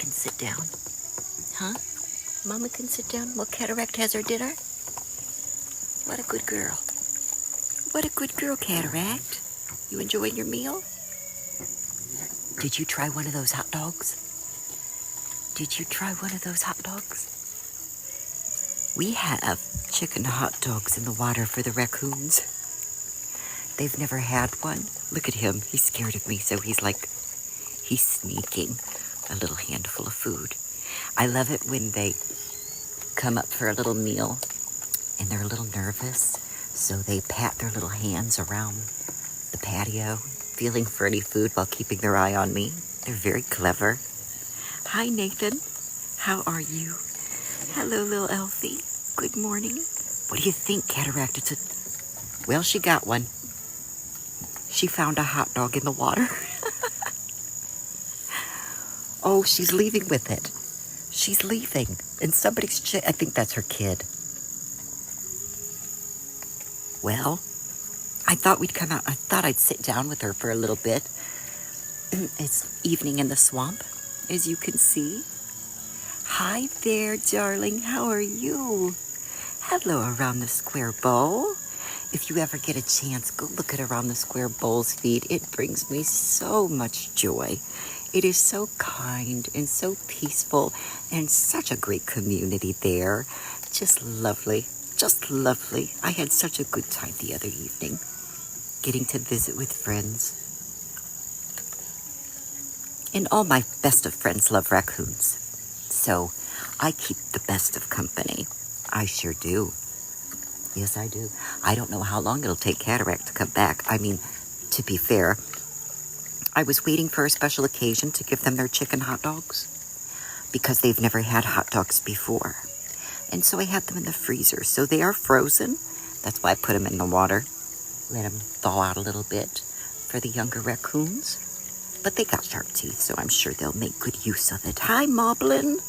can sit down. Huh? Mama can sit down while Cataract has her dinner? What a good girl. What a good girl, Cataract. You enjoying your meal? Did you try one of those hot dogs? Did you try one of those hot dogs? We have chicken hot dogs in the water for the raccoons. They've never had one. Look at him. He's scared of me, so he's sneaking a little handful of food. I love it when they come up for a little meal and they're a little nervous, so they pat their little hands around the patio, feeling for any food while keeping their eye on me. They're very clever. Hi, Nathan. How are you? Hello, little Elfie. Good morning. What do you think, Cataract? Well, she got one. She found a hot dog in the water. Oh, she's leaving with it. She's leaving. And I think that's her kid. Well, I thought we'd come out. I thought I'd sit down with her for a little bit. It's evening in the swamp, as you can see. Hi there, darling. How are you? Hello, Around the Square Bowl. If you ever get a chance, go look at Around the Square Bowl's feed. It brings me so much joy. It is so kind and so peaceful and such a great community there. Just lovely. Just lovely. I had such a good time the other evening, getting to visit with friends. And all my best of friends love raccoons. So I keep the best of company. I sure do. Yes, I do. I don't know how long it'll take Cataract to come back. I mean, to be fair, I was waiting for a special occasion to give them their chicken hot dogs because they've never had hot dogs before. And so I had them in the freezer. So they are frozen. That's why I put them in the water. Let them thaw out a little bit for the younger raccoons. But they got sharp teeth, so I'm sure they'll make good use of it. Hi, Moblin.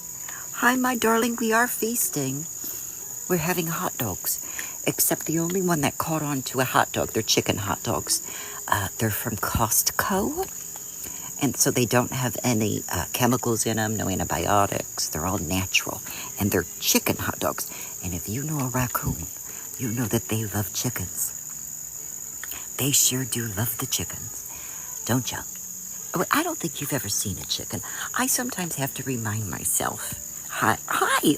Hi, my darling. We are feasting. We're having hot dogs, except the only one that caught on to a hot dog, they're chicken hot dogs. They're from Costco, and so they don't have any chemicals in them, no antibiotics. They're all natural, and they're chicken hot dogs. And if you know a raccoon, you know that they love chickens. They sure do love the chickens, don't you? I don't think you've ever seen a chicken. I sometimes have to remind myself. Hi.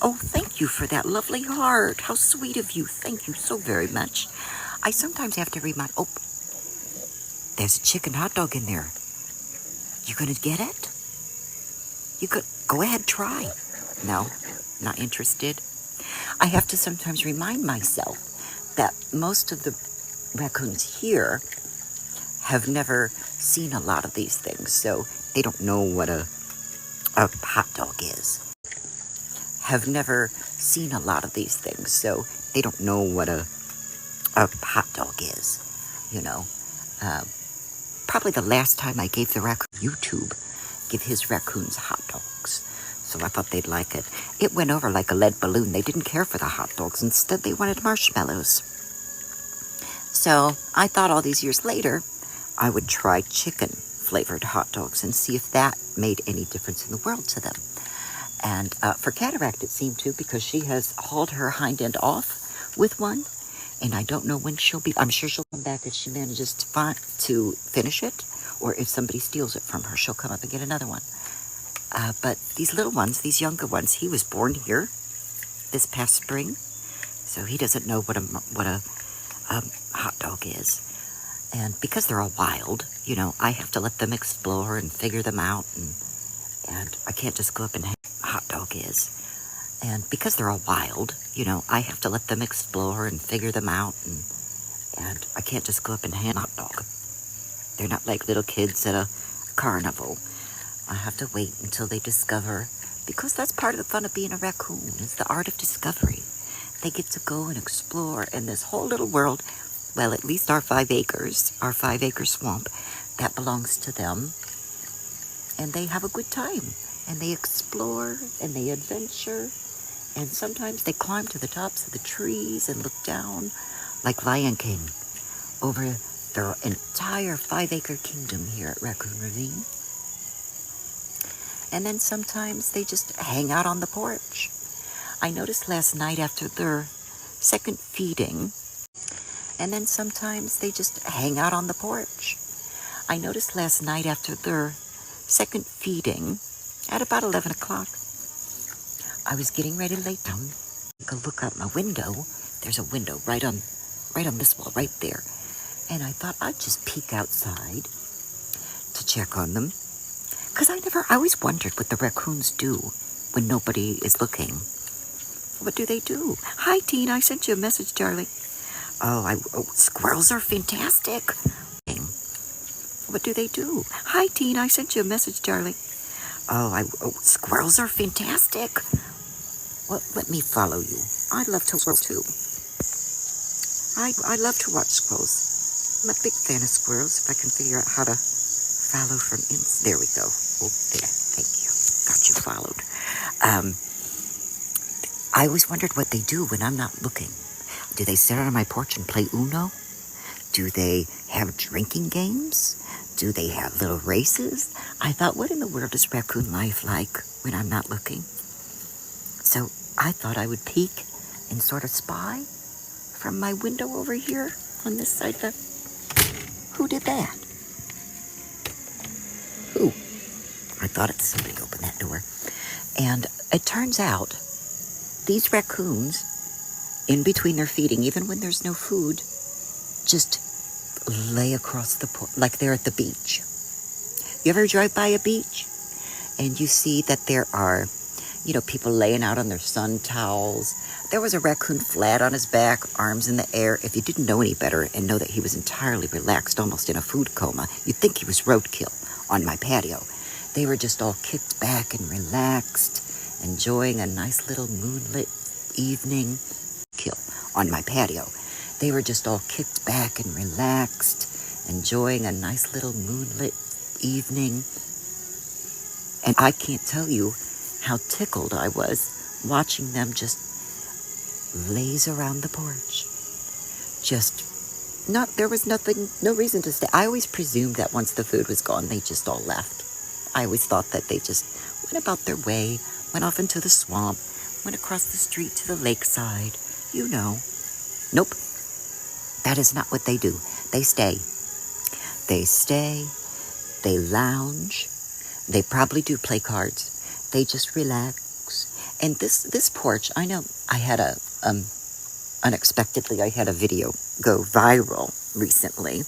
Oh, thank you for that lovely heart. How sweet of you. Thank you so very much. I sometimes have to remind... Oh, there's a chicken hot dog in there. You gonna get it? You could... Go ahead, try. No, not interested. I have to sometimes remind myself that most of the raccoons here have never seen a lot of these things, so they don't know what a hot dog is. Have never seen a lot of these things, so they don't know what a hot dog is, you know. Probably the last time I gave the raccoon YouTube, give his raccoons hot dogs. So I thought they'd like it. It went over like a lead balloon. They didn't care for the hot dogs. Instead, they wanted marshmallows. So I thought all these years later, I would try chicken-flavored hot dogs and see if that made any difference in the world to them. And for Cataract, it seemed to, because she has hauled her hind end off with one. And I don't know when she'll be... I'm sure she'll come back if she manages to finish it. Or if somebody steals it from her, she'll come up and get another one. But these little ones, these younger ones, he was born here this past spring. So he doesn't know what a hot dog is. And because they're all wild, you know, I have to let them explore and figure them out. And I can't just go up and hot dog is. And because they're all wild, you know, I have to let them explore and figure them out. And I can't just go up and hand hot dog. They're not like little kids at a carnival. I have to wait until they discover, because that's part of the fun of being a raccoon, is the art of discovery. They get to go and explore in this whole little world. Well, at least our 5 acres, our 5-acre swamp, that belongs to them. And they have a good time. And they explore and they adventure. And sometimes they climb to the tops of the trees and look down like Lion King over their entire 5-acre kingdom here at Raccoon Ravine. And then sometimes they just hang out on the porch. I noticed last night after their second feeding, and then sometimes they just hang out on the porch. I noticed last night after their second feeding, at about 11 o'clock, I was getting ready to lay down. Go look out my window. There's a window right on this wall, right there. And I thought I'd just peek outside to check on them. Because I always wondered what the raccoons do when nobody is looking. What do they do? Hi, Teen, I sent you a message, darling. Squirrels are fantastic. What do they do? Hi, Teen, I sent you a message, darling. Squirrels are fantastic. Well, let me follow you. I love to watch too. I love to watch squirrels. I'm a big fan of squirrels. If I can figure out how to follow from there we go. Oh, there. Thank you. Got you followed. I always wondered what they do when I'm not looking. Do they sit on my porch and play Uno? Do they have drinking games? Do they have little races? I thought, what in the world is raccoon life like when I'm not looking? So I thought I would peek and sort of spy from my window over here on this side of the... Who did that? Who? I thought it somebody opened that door. And it turns out these raccoons, in between their feeding, even when there's no food, just lay across the porch like they're at the beach. You ever drive by a beach and you see that there are, people laying out on their sun towels? There was a raccoon flat on his back, arms in the air. If you didn't know any better and know that he was entirely relaxed, almost in a food coma, you'd think he was roadkill on my patio. They were just all kicked back and relaxed, enjoying a nice little moonlit evening. Kill on my patio. They were just all kicked back and relaxed, enjoying a nice little moonlit evening. And I can't tell you how tickled I was watching them just laze around the porch. There was no reason to stay. I always presumed that once the food was gone, they just all left. I always thought that they just went about their way, went off into the swamp, went across the street to the lakeside. Nope. That is not what they do. They stay. They lounge. They probably do play cards. They just relax. And this porch, I know I had unexpectedly, I had a video go viral recently.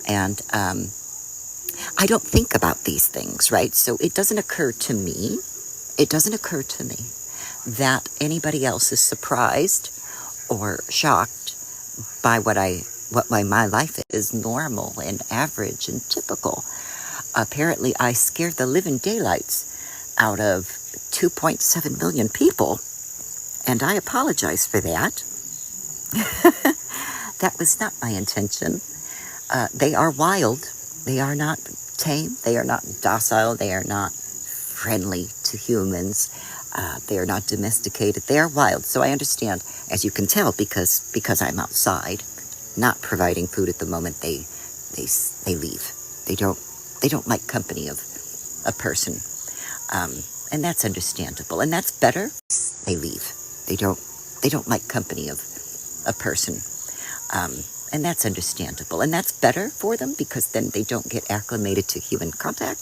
And I don't think about these things, right? So it doesn't occur to me that anybody else is surprised or shocked by my life is normal and average and typical. Apparently, I scared the living daylights out of 2.7 million people, and I apologize for that. That was not my intention. They are wild. They are not tame. They are not docile. They are not friendly to humans. They are not domesticated. They are wild. So I understand, as you can tell, because I'm outside, not providing food at the moment. They leave. They don't like company of a person, and that's understandable. And that's better. They leave. They don't like company of a person, and that's understandable. And that's better for them because then they don't get acclimated to human contact.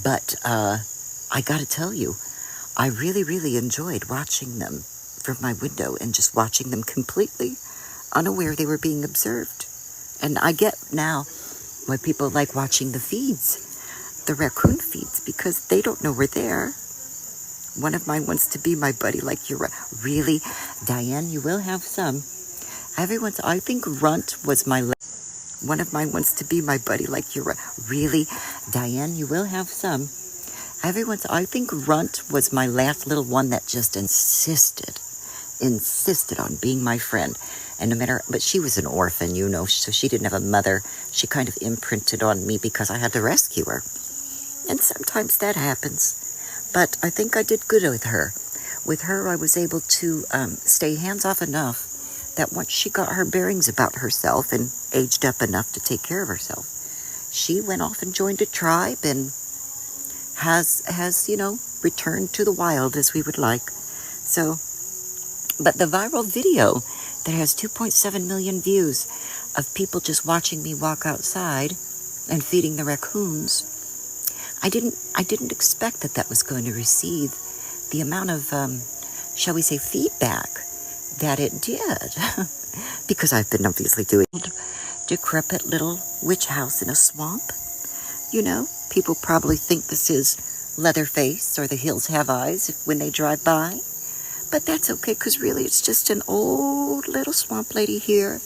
But I got to tell you, I really, really enjoyed watching them from my window and just watching them completely unaware they were being observed. And I get now why people like watching the feeds, the raccoon feeds, because they don't know we're there. One of mine wants to be my buddy, like you're really, Diane, you will have some. I think Runt was my one of mine wants to be my buddy, like you're really, Diane, you will have some. I think Runt was my last little one that just insisted on being my friend. And but she was an orphan, so she didn't have a mother. She kind of imprinted on me because I had to rescue her. And sometimes that happens. But I think I did good with her. With her, I was able to stay hands-off enough that once she got her bearings about herself and aged up enough to take care of herself, she went off and joined a tribe and has returned to the wild as we would like. So, but the viral video that has 2.7 million views of people just watching me walk outside and feeding the raccoons, I didn't expect that was going to receive the amount of, shall we say, feedback that it did. Because I've been obviously doing decrepit little witch house in a swamp. People probably think this is Leatherface or The Hills Have Eyes when they drive by. But that's okay, because really it's just an old little swamp lady here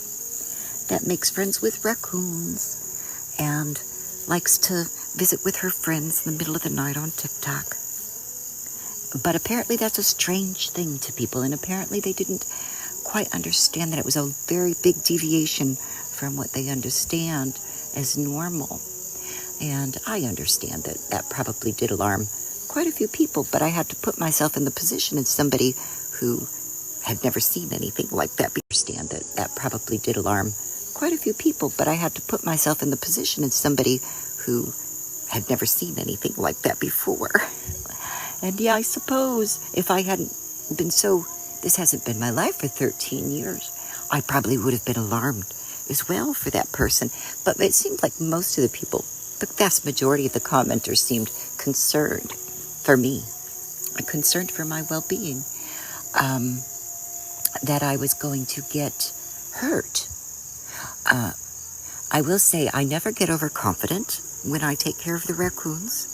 that makes friends with raccoons and likes to visit with her friends in the middle of the night on TikTok. But apparently that's a strange thing to people, and apparently they didn't quite understand that it was a very big deviation from what they understand as normal. And I understand that probably did alarm quite a few people, but I had to put myself in the position of somebody who had never seen anything like that. I understand that probably did alarm quite a few people, but I had to put myself in the position of somebody who had never seen anything like that before. And yeah, I suppose if I hadn't been this hasn't been my life for 13 years, I probably would have been alarmed as well for that person. But it seemed like most of the people, the vast majority of the commenters, seemed concerned for me, concerned for my well-being, that I was going to get hurt. I will say I never get overconfident when I take care of the raccoons.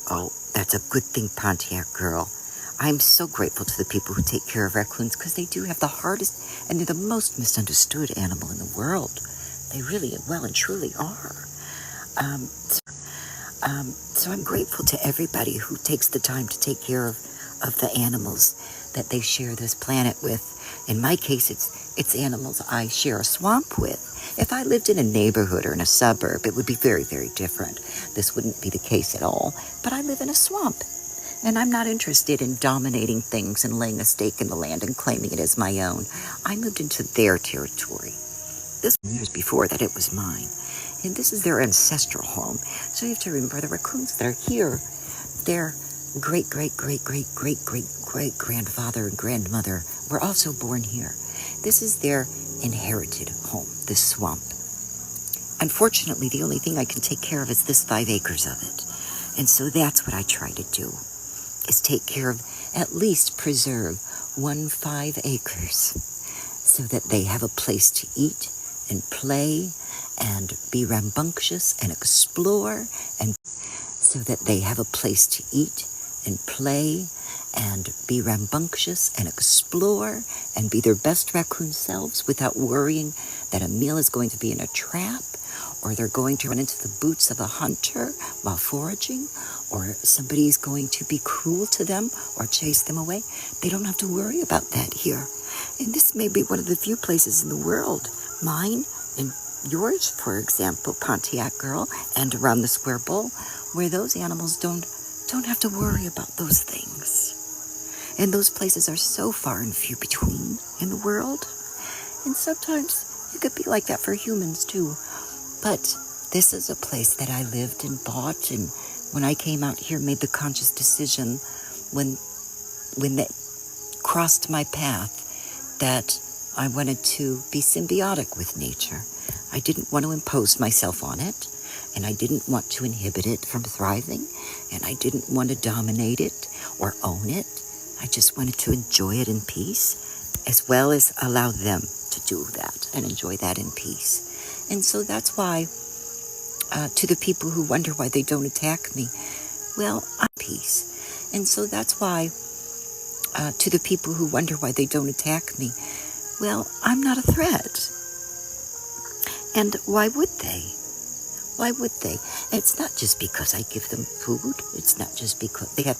Oh, that's a good thing, Pontiac girl. I'm so grateful to the people who take care of raccoons, because they do have the hardest, and they're the most misunderstood animal in the world. They really, well and truly are. So I'm grateful to everybody who takes the time to take care of the animals that they share this planet with. In my case, it's animals I share a swamp with. If I lived in a neighborhood or in a suburb, it would be very, very different. This wouldn't be the case at all. But I live in a swamp, and I'm not interested in dominating things and laying a stake in the land and claiming it as my own. I moved into their territory. This was years before that it was mine. And this is their ancestral home. So you have to remember the raccoons that are here, their great-great-great-great-great-great-grandfather and grandmother were also born here. This is their inherited home, this swamp. Unfortunately, the only thing I can take care of is this 5 acres of it. And so that's what I try to do, is take care of, at least preserve 5 acres so that they have a place to eat and play and be rambunctious and explore, and so that they have a place to eat and play and be rambunctious and explore and be their best raccoon selves without worrying that a meal is going to be in a trap, or they're going to run into the boots of a hunter while foraging, or somebody's going to be cruel to them or chase them away. They don't have to worry about that here. And this may be one of the few places in the world, mine and yours, for example, Pontiac girl, and around the Square Bowl, where those animals don't have to worry about those things. And those places are so far and few between in the world. And sometimes it could be like that for humans too. But this is a place that I lived and bought, and when I came out here, made the conscious decision when that crossed my path that I wanted to be symbiotic with nature. I didn't want to impose myself on it, and I didn't want to inhibit it from thriving, and I didn't want to dominate it or own it. I just wanted to enjoy it in peace, as well as allow them to do that and enjoy that in peace. And so that's why, to the people who wonder why they don't attack me, well, I'm peace. And so that's why, to the people who wonder why they don't attack me, well, I'm not a threat. And why would they? Why would they? It's not just because I give them food. It's not just because they have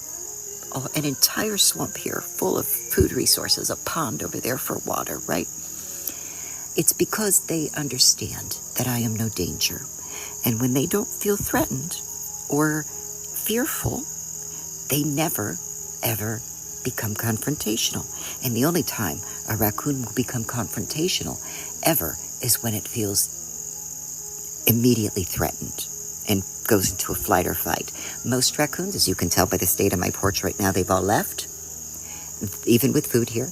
an entire swamp here full of food resources, a pond over there for water, right? It's because they understand that I am no danger. And when they don't feel threatened or fearful, they never, ever become confrontational. And the only time a raccoon will become confrontational ever is when it feels immediately threatened and goes into a flight or fight. Most raccoons, as you can tell by the state of my porch right now, they've all left, even with food here.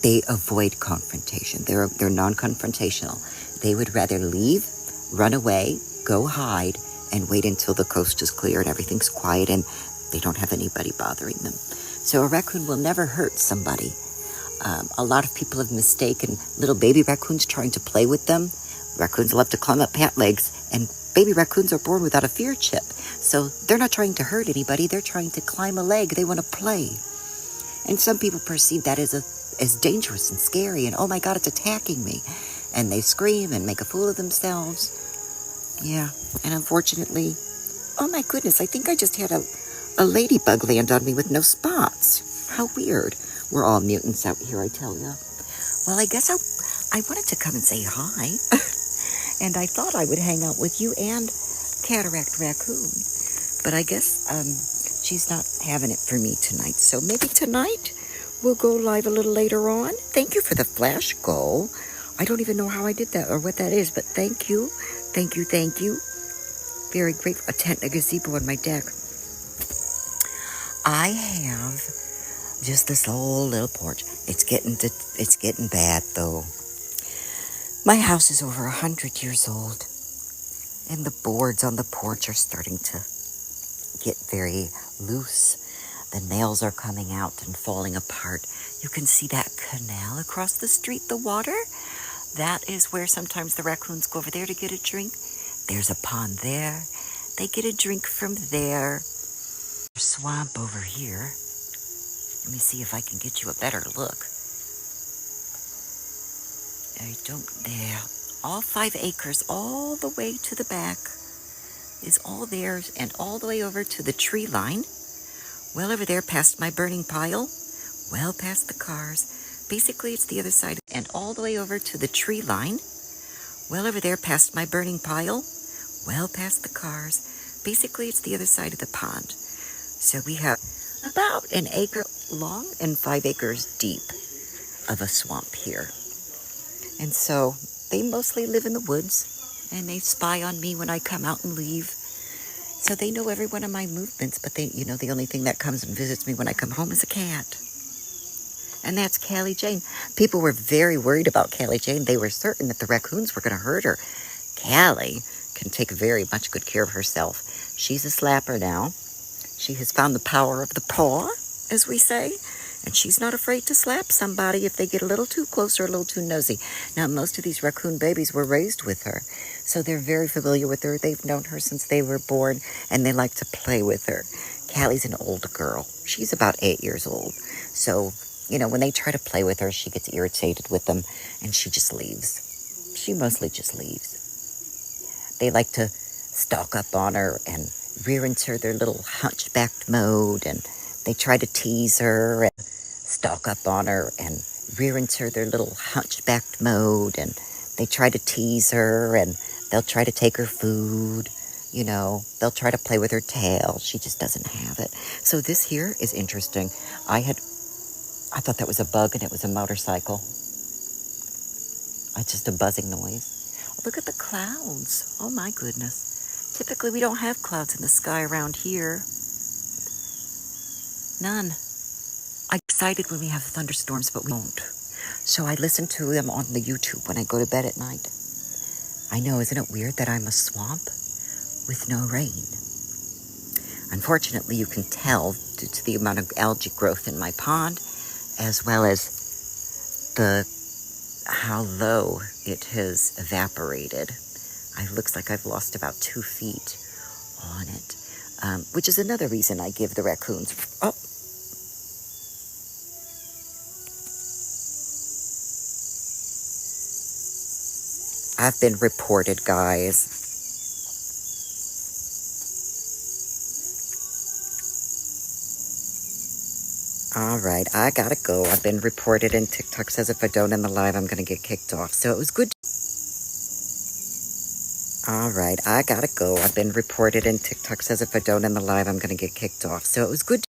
They avoid confrontation. They're non-confrontational. They would rather leave, run away, go hide, and wait until the coast is clear and everything's quiet and they don't have anybody bothering them. So a raccoon will never hurt somebody. A lot of people have mistaken little baby raccoons trying to play with them. Raccoons love to climb up pant legs, and baby raccoons are born without a fear chip. So they're not trying to hurt anybody. They're trying to climb a leg. They want to play. And some people perceive that as dangerous and scary, and oh my God, it's attacking me. And they scream and make a fool of themselves. Yeah, and unfortunately, oh my goodness, I think I just had a ladybug land on me with no spots. How weird. We're all mutants out here, I tell ya. Well, I guess I wanted to come and say hi. And I thought I would hang out with you and Cataract Raccoon. But I guess she's not having it for me tonight. So maybe tonight we'll go live a little later on. Thank you for the flash goal. I don't even know how I did that or what that is, but thank you. Thank you, thank you. Very grateful. A tent, a gazebo on my deck. I have just this whole little porch. It's getting bad though. My house is over 100 years old, and the boards on the porch are starting to get very loose. The nails are coming out and falling apart. You can see that canal across the street, the water. That is where sometimes the raccoons go over there to get a drink. There's a pond there. They get a drink from there. Swamp over here. Let me see if I can get you a better look. There. All 5 acres, all the way to the back is all theirs, and all the way over to the tree line. Well over there past my burning pile. Well past the cars. Basically, it's the other side. And all the way over to the tree line. Well over there past my burning pile. Well past the cars. Basically, it's the other side of the pond. So we have about an acre long and 5 acres deep of a swamp here. And so they mostly live in the woods, and they spy on me when I come out and leave. So they know every one of my movements, but the only thing that comes and visits me when I come home is a cat. And that's Callie Jane. People were very worried about Callie Jane. They were certain that the raccoons were going to hurt her. Callie can take very much good care of herself. She's a slapper now. She has found the power of the paw, as we say. And she's not afraid to slap somebody if they get a little too close or a little too nosy. Now, most of these raccoon babies were raised with her, so they're very familiar with her. They've known her since they were born, and they like to play with her. Callie's an old girl. She's about 8 years old. So, when they try to play with her, she gets irritated with them, and she just leaves. She mostly just leaves. They like to stalk up on her and rear-enter their little hunchbacked mode, and they try to tease her and stalk up on her and rear-enter their little hunchbacked mode, and they try to tease her, and they'll try to take her food. They'll try to play with her tail. She just doesn't have it. So this here is interesting. I thought that was a bug, and it was a motorcycle. It's just a buzzing noise. Look at the clouds. Oh my goodness. Typically we don't have clouds in the sky around here. None. I'm excited when we have thunderstorms, but we don't. So I listen to them on the YouTube when I go to bed at night. I know, isn't it weird that I'm a swamp with no rain? Unfortunately, you can tell due to the amount of algae growth in my pond, as well as how low it has evaporated. It looks like I've lost about 2 feet on it, which is another reason I give the raccoons. Oh. I've been reported, guys. All right, I gotta go. I've been reported, and TikTok says if I don't end the live, I'm gonna get kicked off. So it was good. All right, I gotta go. I've been reported, and TikTok says if I don't end the live, I'm gonna get kicked off. So it was good.